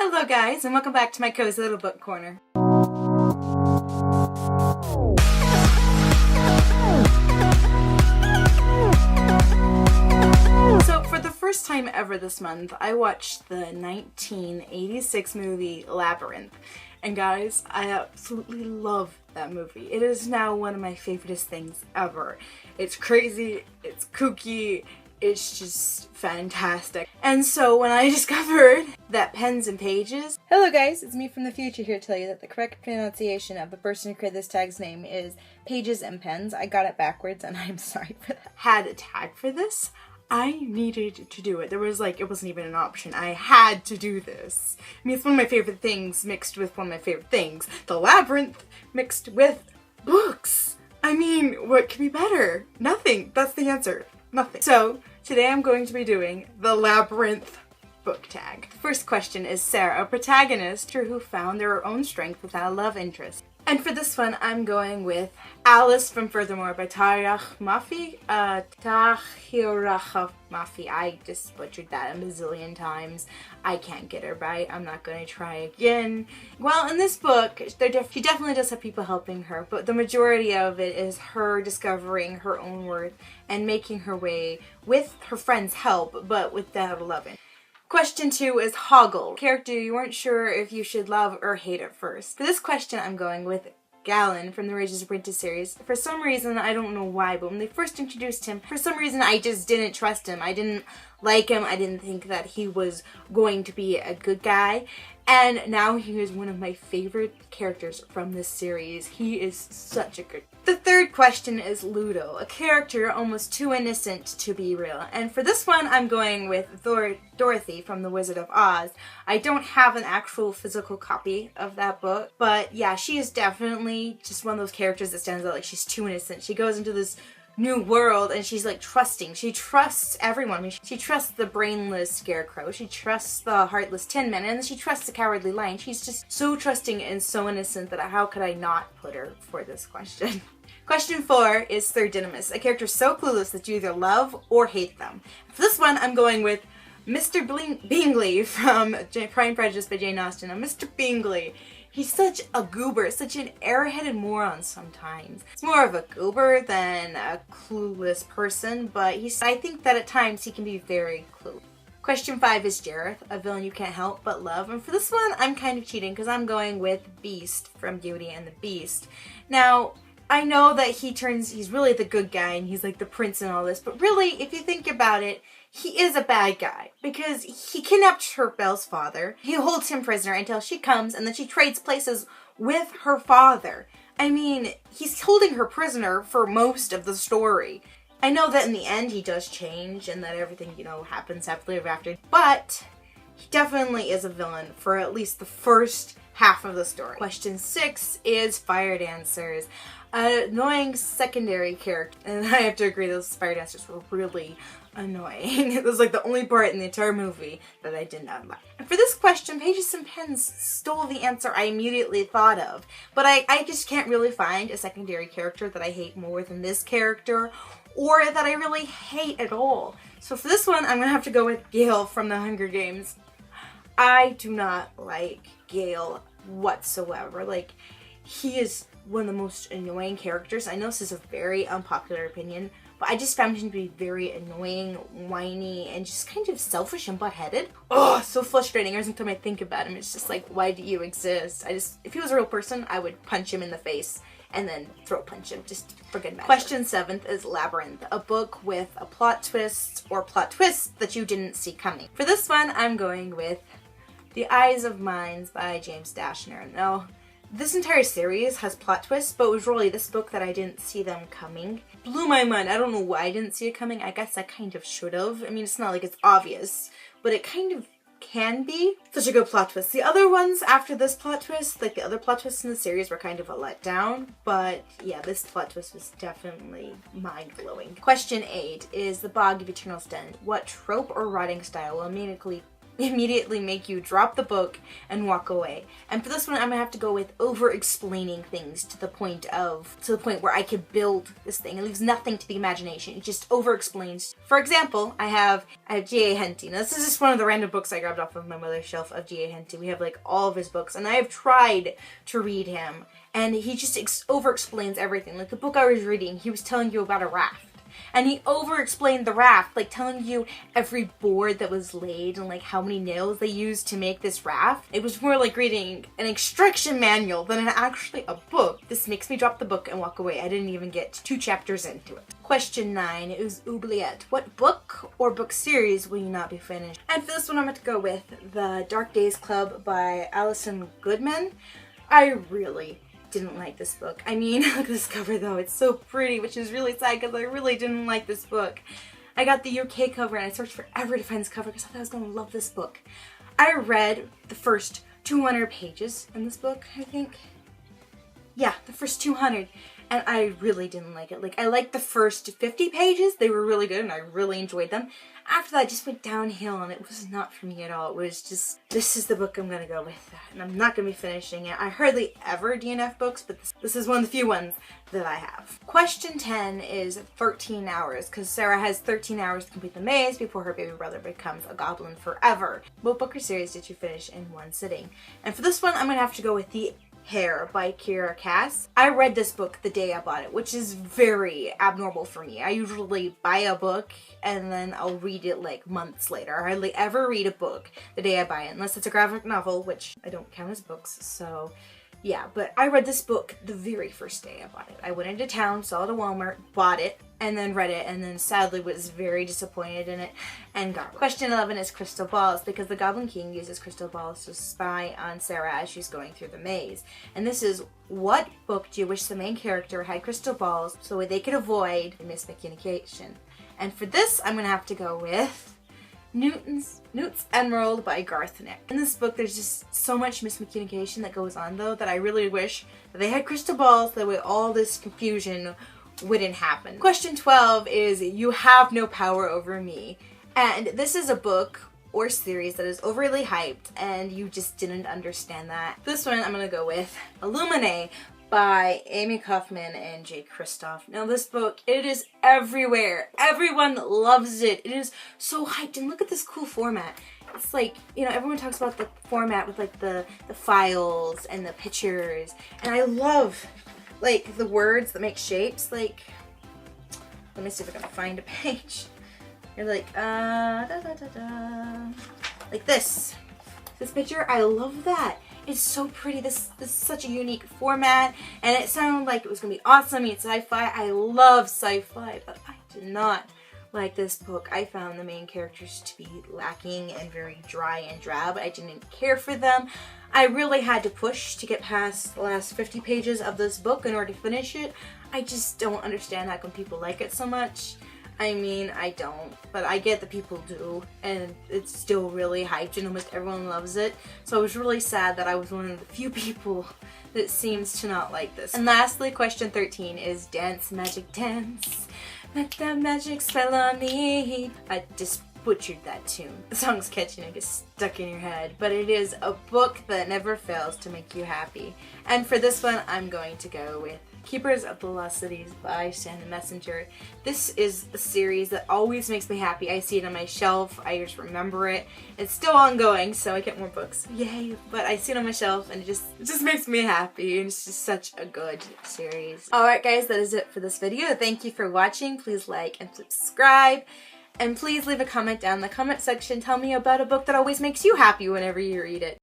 Hello guys, and welcome back to my cozy little book corner. So for the first time ever this month, I watched the 1986 movie Labyrinth. And guys, I absolutely love that movie. It is now one of my favoriteest things ever. It's crazy, it's kooky, it's just fantastic. And so when I discovered that Pens and Pages... Hello guys, it's me from the future here to tell you that the correct pronunciation of the person who created this tag's name is Pages and Pens. I got it backwards and I'm sorry for that. Had a tag for this. I needed to do it. There was it wasn't even an option. I had to do this. I mean, it's one of my favorite things mixed with one of my favorite things. The Labyrinth mixed with books. I mean, what could be better? Nothing. That's the answer. Nothing. So, today I'm going to be doing the Labyrinth book tag. The first question is Sarah, a protagonist who found their own strength without a love interest. And for this one, I'm going with Alice from Furthermore by Tahirah Mafi. Tahirah Mafi. I just butchered that a bazillion times. I can't get it right. I'm not going to try again. Well, in this book, she definitely does have people helping her, but the majority of it is her discovering her own worth and making her way with her friends' help, but without loving. Question 2 is Hoggle, character you weren't sure if you should love or hate at first. For this question, I'm going with Galen from the Rages Apprentice series. For some reason, I don't know why, but when they first introduced him, for some reason I just didn't trust him. I didn't like him. I didn't think that he was going to be a good guy. And now he is one of my favorite characters from this series. He is such a good... The third question is Ludo, a character almost too innocent to be real. And for this one, I'm going with Dorothy from The Wizard of Oz. I don't have an actual physical copy of that book, but yeah, she is definitely just one of those characters that stands out. Like, she's too innocent. She goes into this new world and she's trusting. She trusts everyone. I mean, she trusts the brainless scarecrow. She trusts the heartless tin man, and then she trusts the cowardly lion. She's just so trusting and so innocent that how could I not put her for this question? Question 4 is Third Dynamis, a character so clueless that you either love or hate them. For this one, I'm going with Mr. Bingley from Pride and Prejudice by Jane Austen. Now, Mr. Bingley, he's such a goober, such an airheaded moron sometimes. He's more of a goober than a clueless person, but I think that at times he can be very clueless. Question 5 is Jareth, a villain you can't help but love. And for this one, I'm kind of cheating because I'm going with Beast from Beauty and the Beast. Now, I know that he's really the good guy and he's like the prince and all this, but really, if you think about it, he is a bad guy because he kidnapped Belle's father. He holds him prisoner until she comes and then she trades places with her father. I mean, he's holding her prisoner for most of the story. I know that in the end he does change and that everything, happens happily ever after, but he definitely is a villain for at least the first half of the story. Question 6 is Fire Dancers. An annoying secondary character, and I have to agree those fire dancers were really annoying. It was the only part in the entire movie that I did not like. And for this question, Pages and Pens stole the answer I immediately thought of, but I just can't really find a secondary character that I hate more than this character, or that I really hate at all. So for this one, I'm gonna have to go with Gale from The Hunger Games. I do not like Gale whatsoever. He is one of the most annoying characters. I know this is a very unpopular opinion, but I just found him to be very annoying, whiny, and just kind of selfish and butt-headed. Oh, so frustrating. Every time I think about him, it's just why do you exist? if he was a real person, I would punch him in the face and then throat punch him, just for good measure. Question 7 is Labyrinth, a book with a plot twist or plot twists that you didn't see coming. For this one, I'm going with The Eyes of Minds by James Dashner. Now, this entire series has plot twists, but it was really this book that I didn't see them coming. Blew my mind. I don't know why I didn't see it coming. I guess I kind of should have. I mean, it's not like it's obvious, but it kind of can be. Such a good plot twist. The other ones after this plot twist, the other plot twists in the series were kind of a letdown, but yeah, this plot twist was definitely mind-blowing. Question 8 is The Bog of Eternal Stand. What trope or writing style will immediately immediately make you drop the book and walk away. And for this one, I'm gonna have to go with over-explaining things to the point where I could build this thing. It leaves nothing to the imagination. It just over-explains. For example, I have G.A. Henty. Now, this is just one of the random books I grabbed off of my mother's shelf of G.A. Henty. We have like all of his books, and I have tried to read him, and he just over-explains everything. Like the book I was reading, he was telling you about a raft. And he over-explained the raft, like telling you every board that was laid and like how many nails they used to make this raft. It was more like reading an instruction manual than actually a book. This makes me drop the book and walk away. I didn't even get 2 chapters into it. Question 9 is oubliette. What book or book series will you not be finished? And for this one, I'm going to go with The Dark Days Club by Alison Goodman. I really didn't like this book. I mean, look at this cover though. It's so pretty, which is really sad because I really didn't like this book. I got the UK cover and I searched forever to find this cover because I thought I was going to love this book. I read the first 200 pages in this book, I think. Yeah, the first 200. And I really didn't like it. Like, I liked the first 50 pages. They were really good and I really enjoyed them. After that, it just went downhill and it was not for me at all. It was just, this is the book I'm going to go with. And I'm not going to be finishing it. I hardly ever DNF books, but this is one of the few ones that I have. Question 10 is 13 hours, because Sarah has 13 hours to complete the maze before her baby brother becomes a goblin forever. What book or series did you finish in one sitting? And for this one, I'm going to have to go with The Hair by Kiera Cass. I read this book the day I bought it, which is very abnormal for me. I usually buy a book and then I'll read it like months later. I hardly ever read a book the day I buy it, unless it's a graphic novel, which I don't count as books, so yeah. But I read this book the very first day I bought it. I went into town, saw it at Walmart, bought it, and then read it, and then sadly was very disappointed in it and got it. Question 11 is crystal balls, because the Goblin King uses crystal balls to spy on Sarah as she's going through the maze. And this is, what book do you wish the main character had crystal balls so they could avoid miscommunication? And for this, I'm gonna have to go with Newt's Emerald by Garth Nix. In this book, there's just so much miscommunication that goes on though that I really wish that they had crystal balls, that way all this confusion wouldn't happen. Question 12 is You Have No Power Over Me. And this is a book or series that is overly hyped and you just didn't understand that. This one I'm gonna go with Illuminae by Amy Kaufman and Jay Kristoff. Now this book, it is everywhere. Everyone loves it. It is so hyped, and look at this cool format. It's like, you know, everyone talks about the format with like the files and the pictures, and I love like the words that make shapes. Like, let me see if I can find a page. You're like, like this picture. I love that. It's so pretty. This is such a unique format, and it sounded like it was gonna be awesome. It's sci-fi. I love sci-fi, but I did not like this book. I found the main characters to be lacking and very dry and drab. I didn't care for them. I really had to push to get past the last 50 pages of this book in order to finish it. I just don't understand how come people like it so much. I mean, I don't, but I get that people do, and it's still really hyped and almost everyone loves it. So I was really sad that I was one of the few people that seems to not like this. And lastly, question 13 is Dance Magic Dance. Let the magic spell on me. I just butchered that tune. The song's catchy and it gets stuck in your head, but it is a book that never fails to make you happy. And for this one, I'm going to go with Keepers of the Lost Cities by Shannon Messenger. This is a series that always makes me happy. I see it on my shelf, I just remember it. It's still ongoing, so I get more books. Yay! But I see it on my shelf and it just makes me happy, and it's just such a good series. Alright guys, that is it for this video. Thank you for watching. Please like and subscribe. And please leave a comment down in the comment section. Tell me about a book that always makes you happy whenever you read it.